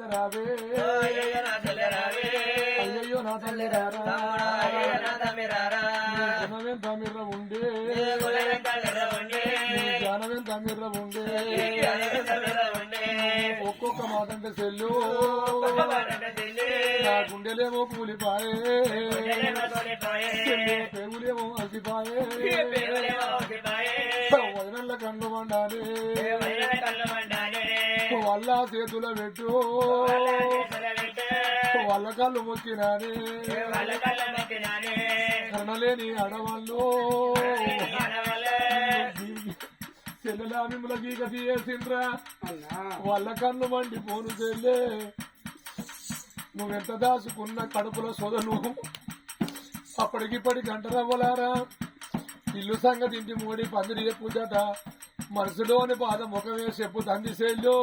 చెల్లె రావే అయ్యయ్యో నా తల్లి రారా గుణమేం తమిర్ర ఉండే జ్ఞానమేం తమిర్ర ఉండే ఒక్కొక్క మాటంటే చెల్లు నా గుండెలేమో కూలిపాయే పేగులేమో అసిపాయే వదనల్ల కన్ను వండాలి వల్ల చేతుల పెట్టు వాళ్ళ కళ్ళు మొక్కినానే కనలేని అడవాళ్ళు చెల్లెలా మిమ్మల గీక తీయేసిండ్రా వాళ్ళ కన్ను మండి పోను చెల్లే నువ్వెంత దాచుకున్న కడుపుల సొదను అప్పటికిప్పటి గంట రవ్వలారా ఇల్లు సంగతి ఇంటి మూడి పందిరి చెప్పుదట మనసులోని బాధ ముఖమే చెప్పు తంది సేల్లో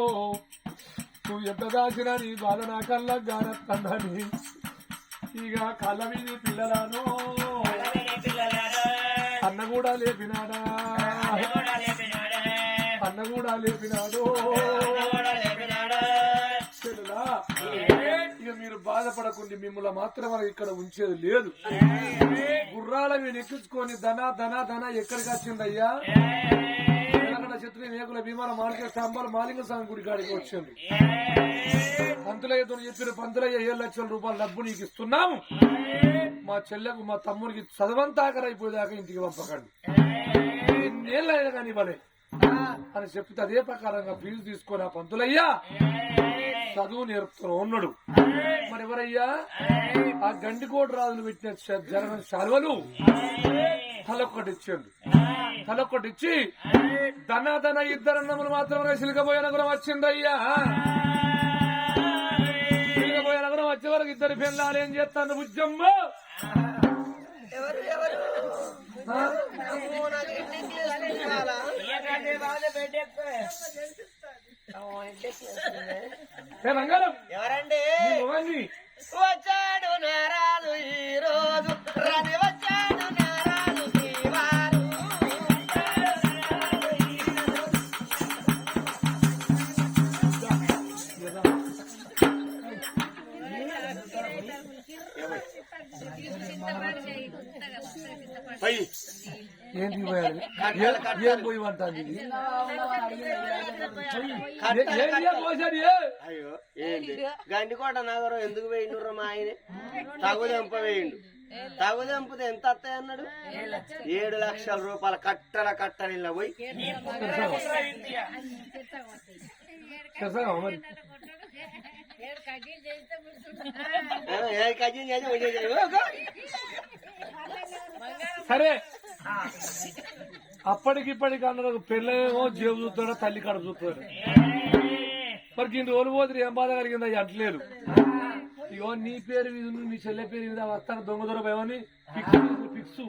నువ్వు ఎంత దాచినా నీ బాధ నా కళ్ళ గానత్తందని ఇక కళ్ళ మీద పిల్లలాను అన్న కూడా లేపినాడా అన్న కూడా లేపినాడు ఇక మీరు బాధపడకుండా మిమ్మల్ని మాత్రం ఇక్కడ ఉంచేది లేదు గుర్రాల మీరు ఎక్కించుకొని ధన ధన ధన ఎక్కడికి వచ్చిందయ్యా చిత్ర మేకుల భీమాల మాలిక స్తంభాలు మాలింగ స్వామి గుడి కాడికి వచ్చింది పంతులయ్యతో చెప్పిన పంతులయ్య 7 లక్షల రూపాయలు డబ్బు నీకు ఇస్తున్నాము మా చెల్లెకు మా తమ్ముడికి చదవంతా ఆఖరైపోయేదాకా ఇంటికి పంపకండి ఎన్నేళ్ళైనా కానీ ఇవ్వలే అని చెప్తే అదే ప్రకారంగా ఫీజు తీసుకొని ఆ పంతులయ్యా చదువు నేర్పుతూ ఉన్నాడు మరి ఎవరయ్యా ఆ గండికోట రాజులు పెట్టిన జరగని శాలువలు తలొక్కటి ఇచ్చాడు తలొక్కటి ఇచ్చి ధన ధన ఇద్దరన్నములు మాత్రమే సిలికపోయే నగరం వచ్చిందయ్యా సిలికపోయే నగరం వచ్చే వరకు ఇద్దరు పెళ్ళాలి ఏం చేస్తాను బుజ్జమ్మ ఎవరండి వచ్చాడు నారాజు ఈ రోజు రవి వచ్చాడు నారాజు శ్రీవారు ఏంటి ఏం పోయి అంటాను అయ్యో ఏంటి గండికోట నగరం ఎందుకు వేయిండు మా ఆయన తగుదెంప వేయిండు తగుదెంపది ఎంత వస్తాయి అన్నాడు 7 లక్షల రూపాయల కట్టల పోయి సరే అప్పటికిప్పటికి అన్నారు పెళ్ళేమో జేబు చూస్తాడో తల్లి కడ చూస్తాడు మరి ఇంటి రోజు పోతే ఏం బాధ కలిగిందా అంటలేరు ఇగో నీ పేరు మీద నీ చెల్లె పేరు మీద వస్తాను దొంగ దొరకమని ఫిక్స్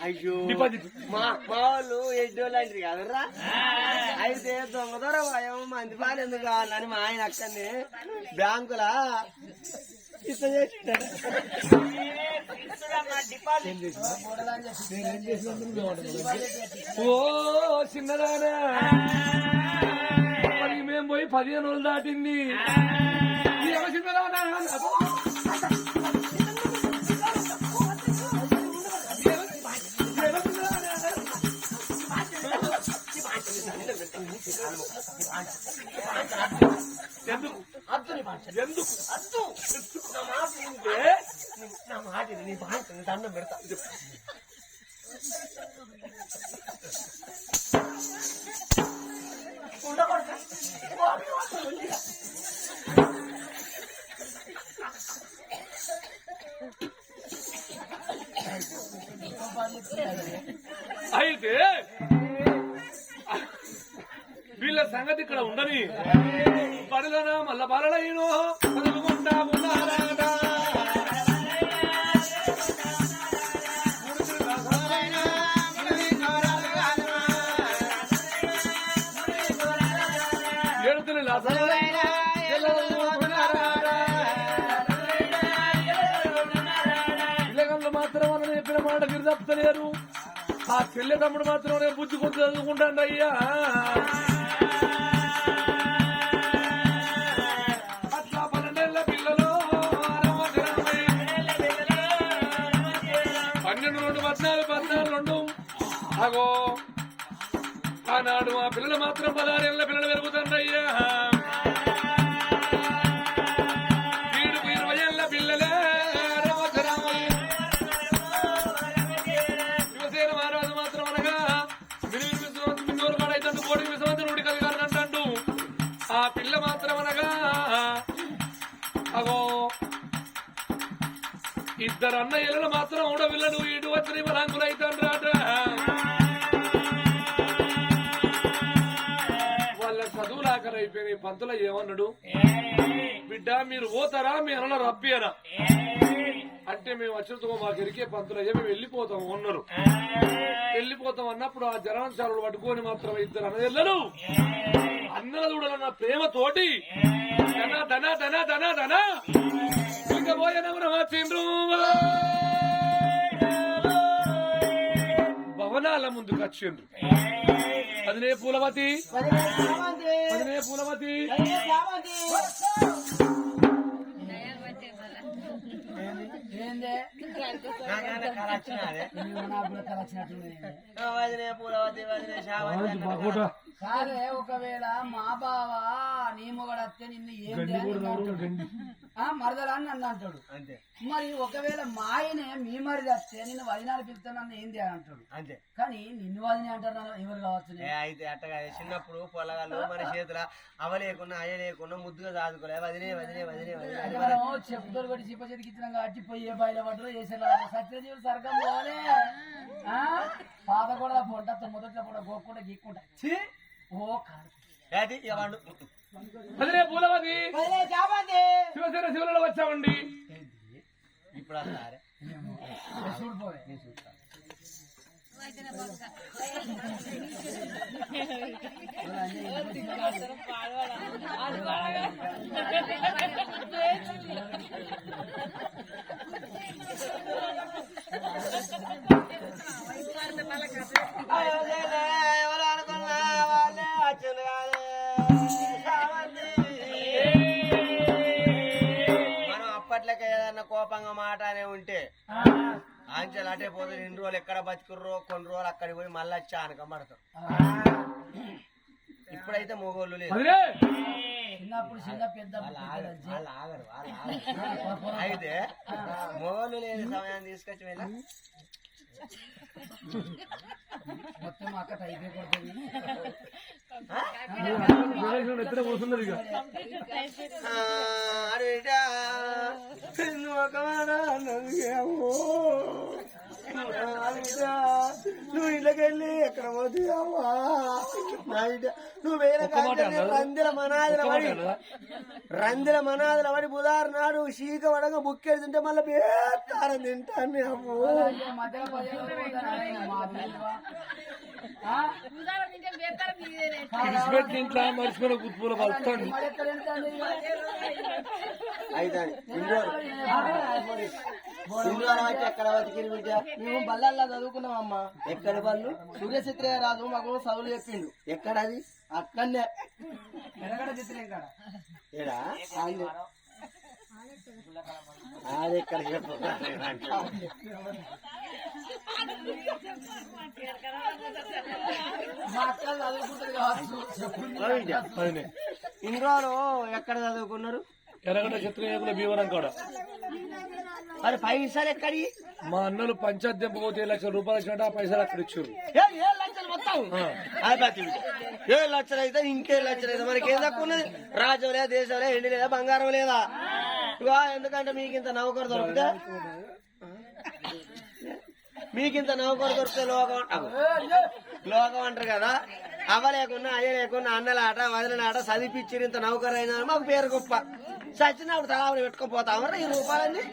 అయ్యో డిపాజిట్ మా వాళ్ళు ఎడ్డోళ్ళంటారు కదరా అయితే దొంగ దొర భయం మంది పాలు ఎందుకు కావాలని మా ఆయన అక్కడిని బ్యాంకులా ఓ చిన్నదానా మేము పోయి 15 రోజులు దాటింది చిన్నదానా ఎందుకు ఎందుకు నా మాట నీ బాగా దండం పెడతా అయితే వీళ్ళ సంగతి ఇక్కడ ఉండని బడిలోన మల్ల బాలయ్యను చదువుకుంటా ఉన్నారాట ఏడుతున్న పిల్లగాళ్ళు మాత్రం అని చెప్పిన మాట మీరు తప్పలేరు ఆ చెల్లె తమ్ముడు మాత్రం నేను బుద్ధి కొంచెం చదువుకుంటాను అయ్యా అగో ఆనాడు ఆ పిల్లలు మాత్రం 16 ఏళ్ళ పిల్లలు పెరుగుతుండయ్యా వీడుకు 20 ఏళ్ళ పిల్లలే శివసేన మహారాజు మాత్రం అనగా మిన్నూరు కాడైతే కోడి విశ్వంతుడు ఉడికలు గారు అంటాడు ఆ పిల్ల మాత్రం అనగా అగో ఇద్దరు అన్నయ్యలను మాత్రం ఊడవిల్లను ఇటు వచ్చిన బలాంకులు అవుతాడు రాట వాళ్ళ చదువులు ఆఖరి అయిపోయినాయి పంతుల ఏమన్నాడు బిడ్డ మీరు పోతారా మీ అన్న రప్పియరా అంటే మేము వచ్చినతో మాకు ఎరికే పంతులు అయ్యా మేము వెళ్ళిపోతాం అన్నారు వెళ్ళిపోతాం అన్నప్పుడు ఆ జనాంశాలు పట్టుకొని మాత్రం ఇద్దరు అన్నయ్యలను అన్నల చూడాలన్న ప్రేమతోటి ధన ధన ధన ధన ధన భవనాల ముందుకు వచ్చిండ్రు అదినే పూలవతి అదినే పూలవతి సరే ఒకవేళ మా బావ నీ మొగడత్తే నిన్ను ఏం మరదలా అని నన్ను అంటాడు మరి ఒకవేళ మా ఆయనే మీ మరిది వస్తే నిన్ను వదినాలు పిలుస్తాను నన్ను ఏంది అని అంటాడు అంతే కానీ నిన్ను వదిన అంటారు ఎవరు కావచ్చు అయితే అట్టగా చిన్నప్పుడు పొలగాళ్ళు మన చేతుల అవ లేకున్నా అయ్య లేకున్నా ముద్దుగా దాదుకోలే వదిలే వదిలే వదిలే వదిలే చెప్పుతోడు కొట్టి చిప్ప చెట్టుకి ఇచ్చినాం కాబట్టి పోయి బయట పడరు వేసేలా సత్యజీవులు సర్గం పోలే పాత కూడా పొంట మొదట్లో కూడా గోక్కుండా గీక్కుంటా ఓ కాదు అదినే పూలవతి శివసేన శివలలో వచ్చామండి ఇప్పుడు అన్నారే చూడిపోయి ఎవరు అనుకున్నా వాళ్ళే వచ్చింది కాదు మనం అప్పట్లకే ఏదన్నా కోపంగా మాట అనే ఉంటే ఆంచలు అటే పోతే 2 రోజులు ఎక్కడ బతుకుర్రో కొన్ని రోజులు అక్కడికి పోయి మళ్ళీ వచ్చి ఆనకమడతాం ఇప్పుడైతే మొగోళ్ళు లేదు చిన్నప్పుడు చిన్న పెద్ద వాళ్ళు ఆగరు అయితే మొగోళ్ళు లేని సమయాన్ని తీసుకొచ్చి వెళ్ళా మొత్తం అక్క టైపే కొడుతుంది ఎక్కడ కూర్చున్నది ఇక నువ్వు ఇంట్లోకెళ్ళి ఎక్కడ పోతావా నువ్వు వేరే రందిల మనాదుల పడి బుధారు నాడు శీక వడగా బుక్కేది తింటే మళ్ళీ బేకారం తింటాను అమ్మో ఇంట్లో మర్చిపోయిన గుర్తుల పలుతాడు అయితే ఎక్కడ బతికిరు బిడ్డ మేము బల్లల్లా చదువుకున్నామమ్మా ఎక్కడ వాళ్ళు సూర్యచిత్ర రాజు మాకు చదువులు చెప్పిండు ఎక్కడది అట్లనే ఎనగడ చిత్రం కాడ ఏడా అది ఎక్కడ చెప్పు మా అక్క చదువుకుంటుంది కావచ్చు ఇన్ని రోజులు ఎక్కడ చదువుకున్నారు ఎరగడ చిత్రయోగుల భీవరం కూడా మరి పైసలు ఎక్కడి మా అన్నలు పంచాయతీ పోతే 1 లక్షల రూపాయలు వచ్చినట్టు ఆ పైసలు అక్కడ ఇచ్చారు 7 లక్షలు మొత్తం 7 లక్షలు అయితే ఇంకే లక్షలు అయితే మనకి ఏం తక్కువ ఉన్నది రాజ్యం లేదా దేశం లేదా ఎండి లేదా బంగారం లేదా ఎందుకంటే మీకింత నౌకరు దొరికితే లోకం అంటారు కదా అవ్వ లేకున్నా అయ్య లేకున్నా అన్నలాట వదిలినాట చదివిపిచ్చిరు ఇంత నౌకరు అయినా మాకు పేరు గొప్ప చచ్చినప్పుడు తలాలు పెట్టుకోపోతామరా ఈ రూపాయలన్నీ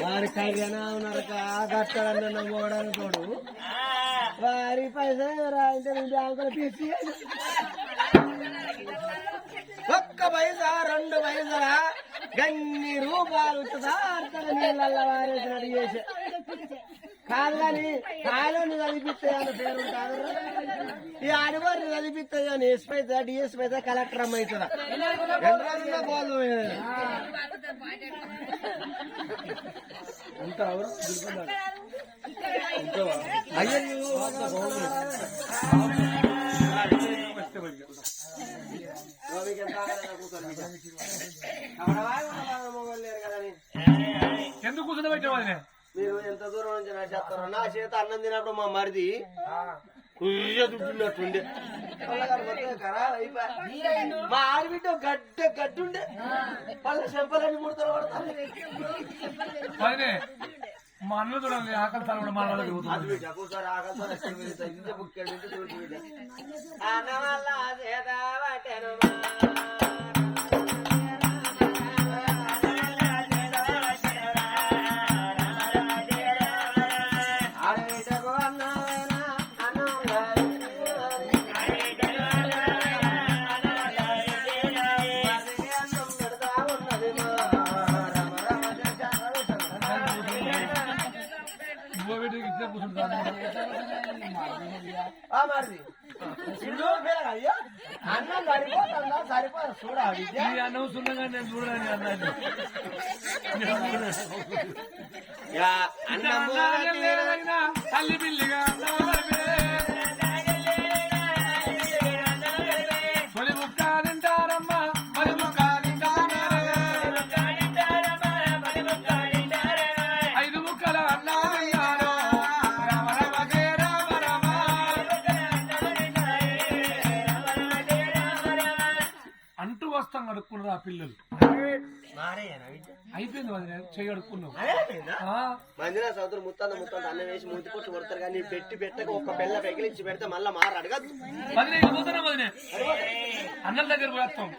వారి కళ్యాణా ఉన్నారక కట్టాడన్న నమ్మడానికి తోడు వారి పైసలు రాయింటే బ్యాంకులు తీసి ఒక్క పైసా 2 పైసలా గన్ని రూపాయలు నీళ్ళల్లో వారేసినట్టు చేసే కాదు కానీ కాయలోని చదివిస్తాయని పేరు ఉంటారు ఈ అడివారిని చదివిస్తాయని ఎస్పీ అవుతుందా డిఎస్పీ అవుతుందా కలెక్టర్ అమ్మ అవుతుందా ఎంతమంది పోదు అంతా ఎందుకు కూర్చుండబెట్టావు అది మీరు ఎంత దూరం నుంచి నా చేస్తారో నా చేత అన్నం తినప్పుడు మా మరిది కుయ్య దుడ్డున్నట్టుండే ఖరాబ్ అయిపోయి మా ఆడబిడ్డ గడ్డుండే వాళ్ళ చెంపలన్నీ ముడతలు పడతాను అదే మా అన్న చూడండి ఆకలి తల కూడా మాట్లాడదు ఒక్కోసారి ఆకలితో బుక్కెళ్ళి అన్న వల్ల చేత పట్టెను అన్నం సరిపోతుందా సరిపోదు చూడాలి అన్నం సున్నగా నేను చూడని అన్నాను తల్లి పిల్లిగా తొలి ముక్క తింటారమ్మా మరి ముక్క ఐదు ముక్కల అన్నా అంటూ వస్తాం అడుక్కున్నారు ఆ పిల్లలు అయిపోయింది వదిన చెయ్యి అడుక్కున్నావు మందిన సౌదరు ముత్తాంత అన్నం వేసి మూతి కొట్టు కొడతారు కానీ పెట్టి పెట్టక ఒక్క బెల్ల పెగిలించి పెడితే మళ్ళా మార అడగదు అన్నం దగ్గర పోతాం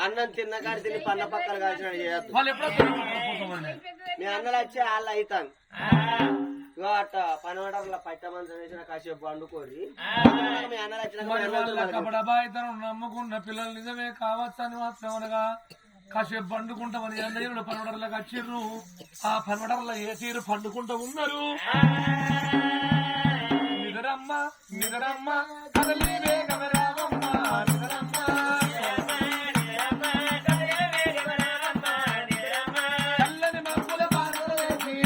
అన్నం తిన్న కాడి తిని పన్న పక్కన కాల్చిన చేయద్దు వాళ్ళు ఎప్పుడో మీ అన్నలు వచ్చి వాళ్ళు అవుతాను ఇగో అట్ట పనవడర్ల పట్ట మంచం వేసిన కాసేపు వండుకోరి మీ అన్నలు వచ్చిన నమ్ముకున్న పిల్లలు నిజమే కావచ్చు అని మాత్రం అనగా కాసేపు పండుకుంటామని అందరూ పనవడర్లకు వచ్చిర్రు ఆ పనవడర్ల ఏ తీరు పండుకుంటూ ఉన్నారు నిదరమ్మ నిదరమ్మ కదలి వేగమరావమ్మ నిదరమ్మ చల్లని మబ్బుల పాటలు వేసి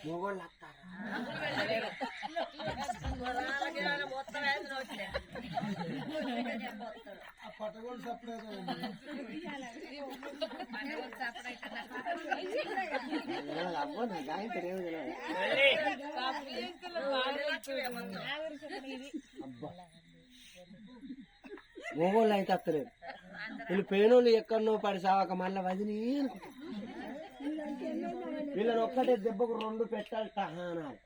మొగోళ్ళు పట్టగోడు సపరేట్ మొగోళ్ళు అయితే అత్తలేదు వీళ్ళు పేనోళ్ళు ఎక్కడనో పడి సావక మళ్ళీ వదిలి అనుకుంటా వీళ్ళని ఒక్కటే దెబ్బకు 2 పెట్టాలి టహానాలు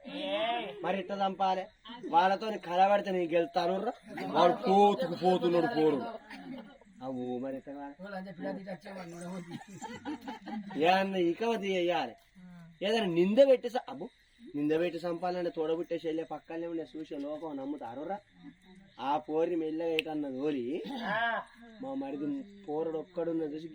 మరి ఇట్ట చంపాలి వాళ్ళతో కలబడితే నేను గెలుతాను వాడు పోతున్నాడు పోరు అవు మరి ఏమన్నా ఇకవతి చెయ్యాలి ఏదైనా నింద పెట్టి అబ్బు నింద పెట్టి చంపాలంటే తోడబుట్టేసి వెళ్ళే పక్కనే ఉండే చూసే లోకం నమ్ముతారురా ఆ పోరి మెల్లగా ఏటన్న తోలి మా మరిది పోరుడు ఒక్కడున్న చూసి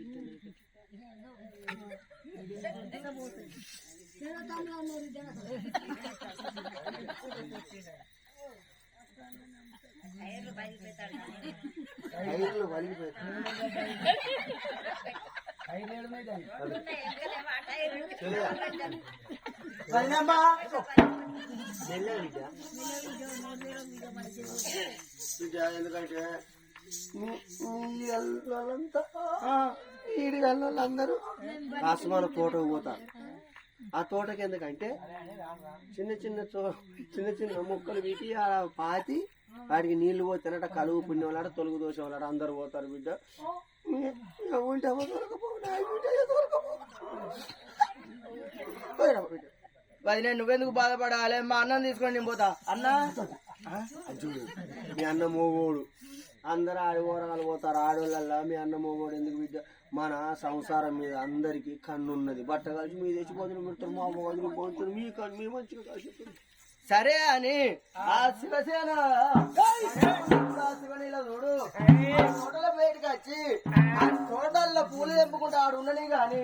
ఎందుకంటే ఈడి వెళ్ళందరూ ఆసమాన తోటకు పోతారు ఆ తోటకి ఎందుకంటే చిన్న చిన్న మొక్కలు వీటి ఆ పాతి వాటికి నీళ్లు పోతానట కలుగు పుణ్యం వాళ్ళ తొలుగు దోషం వాళ్ళ అందరు పోతారు బిడ్డ వదిలే నువ్వెందుకు బాధపడాలి మా అన్నం తీసుకొని నేను పోతా అన్న చూడు మీ అన్న మోగోడు అందరు ఆడోరగాలు పోతారు ఆడోళ్ళల్లా మీ అన్న మోగోడు ఎందుకు బిడ్డ మన సంసారం మీద అందరికి కన్ను ఉన్నది బట్ట కలిసి మీ తెచ్చిపోతున్న పెడతారు మా వదిలి పోతుంది మీ కన్ను మీ మంచిగా కలిసి సరే అని ఆ శివసేన శివనీల చూడు తోటల బయటకు వచ్చి ఆ తోటల్లో పూలు తెంపుకుంటూ ఆడు ఉండని గాని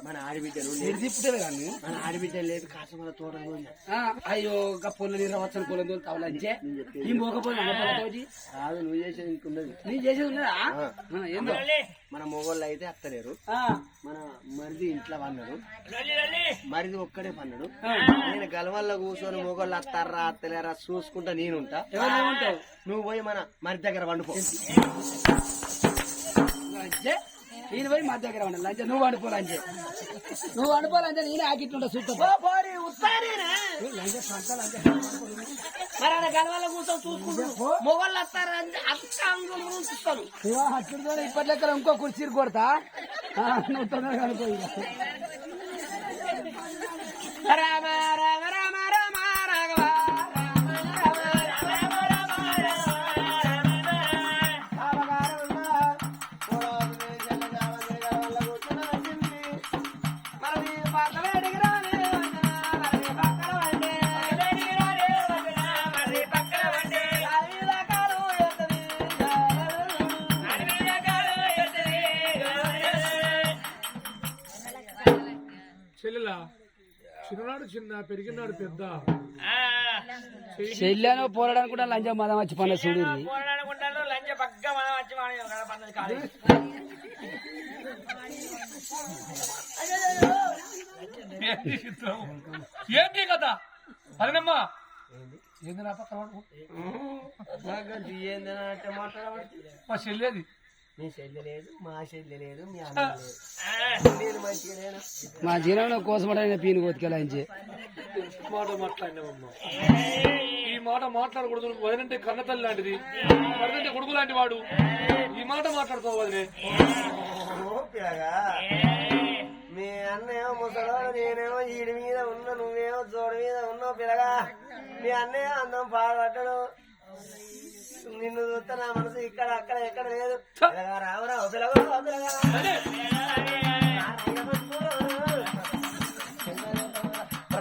మన ఆడిబిడ్డలు మన ఆడిబిడ్డలు లేదు కాసమల తోట అయ్యో పొల్లు నీరు వచ్చిన పొలం తవలంచే ఈ మోకపోయి కాదు నువ్వు చేసేది ఇంకున్నది నీ చేసేది ఉన్నదా ఏందో మన మొగోళ్ళు అయితే అత్తలేరు మన మరిది ఇంట్లో పన్నాడు మరిది ఒక్కడే పన్నాడు నేను గలవల్లో కూర్చొని మొగోళ్ళు అత్తారా అత్తలేరా చూసుకుంటా నేనుంటా ఉంటావు నువ్వు పోయి మన మరిది దగ్గర వండుకో నేను పోయి మా దగ్గర ఉండాలి లంచే నువ్వు వండుకోవాలంచే నువ్వు వండుకోవాలంటే నేనే ఆకిట్లుంటా చూస్తా మరి గలవల్ల కూర్చొని చూసుకుంటూ మొగోళ్ళు అత్తారా చూస్తాను అట్లుంటే ఇప్పటి లెక్కల ఇంకో కుర్చీలు కొడతా నువ్వు తొందరగా అనుకోయి రామ రామ రామ రామ రాఘవ చెల్లెలా చిన్ననాడు చిన్న పెరిగినాడు పెద్ద చెల్లాను పోరాడానికి కూడా లంచం మదం వచ్చి పన్న చూడు ఏంటి కదా అదేనమ్మా ఏంది నా పక్కన ఏంటంటే మాట్లాడబట్టి మా చెల్లేది మీ చెల్లి లేదు మా చెల్లి లేదు మీ అన్న లేదు నేను మంచిగా లేను మా జీవనంలో కోసమడైన పీను కోతికెళ్ళంచి మాట మాట్లాడినామమ్మా ఈ మాట మాట్లాడకూడదు వదినంటే కన్నతల్లి లాంటిది వదినంటే కొడుకు లాంటి వాడు ఈ మాట మాట్లాడుతావు వదిలే మీ అన్నేమో ముసలోడు నేనేమో ఈడి మీద ఉన్నా నువ్వేమో జోడి మీద ఉన్నావు పిల్లగా మీ అన్నయ్య అందం పాడబట్టడు నిన్ను చూస్తే నా మనసు ఇక్కడ అక్కడ ఎక్కడ లేదు పిల్లగా రావురావు పిల్లగా పిల్లగా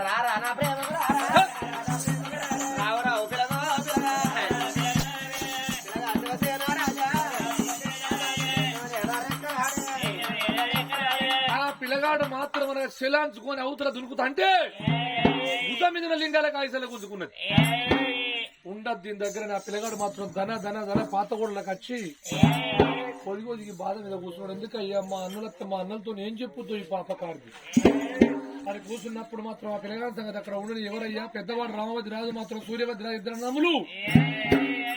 రారా నా ప్రేమ రావురావు పిల్లగా పిల్లగా రాజా ఆ పిల్లగాడు మాత్రం మన శిలాంచుకొని అవతల దునుకుతా అంటే భుజం మీద లింగాల కాయసలు గుంజుకున్నది ఉండదు దీని దగ్గర నా పిల్లగాడు మాత్రం ధన ధన ధన పాతగోడలకు వచ్చి పొదిగోదికి బాధ మీద కూర్చున్నాడు. ఎందుకు అయ్యా మా అన్నలతో ఏం చెప్పుతూ ఈ పాపకారికి మరి కూర్చున్నప్పుడు మాత్రం ఆ పిల్లగాడి సంగతి అక్కడ ఉండని ఎవరయ్యా పెద్దవాడు రామవతి రాజు మాత్రం సూర్యవతి రాజు ఇద్దరు నమ్ములు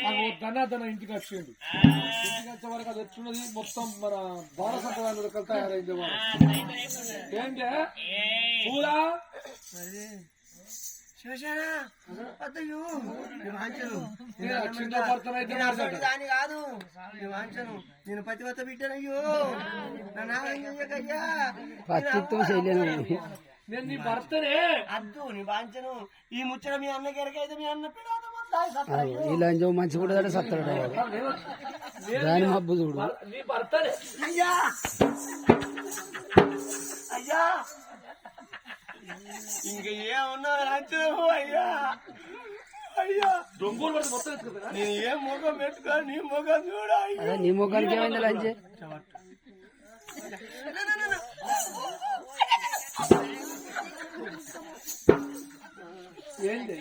అది ధన ధన ఇంటికి వచ్చిండు. ఇంటికి వచ్చే వరకు అది వచ్చినది మొత్తం మన భారత సంప్రదాయాలు తయారైంది. ఏంటే పూరా దాని కాదు వాంచను నేను పతివత బిడ్డనయ్యో నేను నీ భర్తనే అద్దు నీ వాంచను ఈ ముచ్చట మీ అన్న గెరకైతే మీ అన్న ఇలా మంచి కూడా సత్తాడు దాని మబ్బు చూడు నీ భర్తనే అయ్యా అయ్యా ఇంకా ఏమున్నా రాజ్యం అయ్యా అయ్యా దొంగలు పడి మొత్తం ఎత్తుకుంటా నేను ఏ ముఖం పెట్టుకో నీ ముఖం చూడా అదే నీ ముఖానికి ఏమైంది లంచే ఏంటి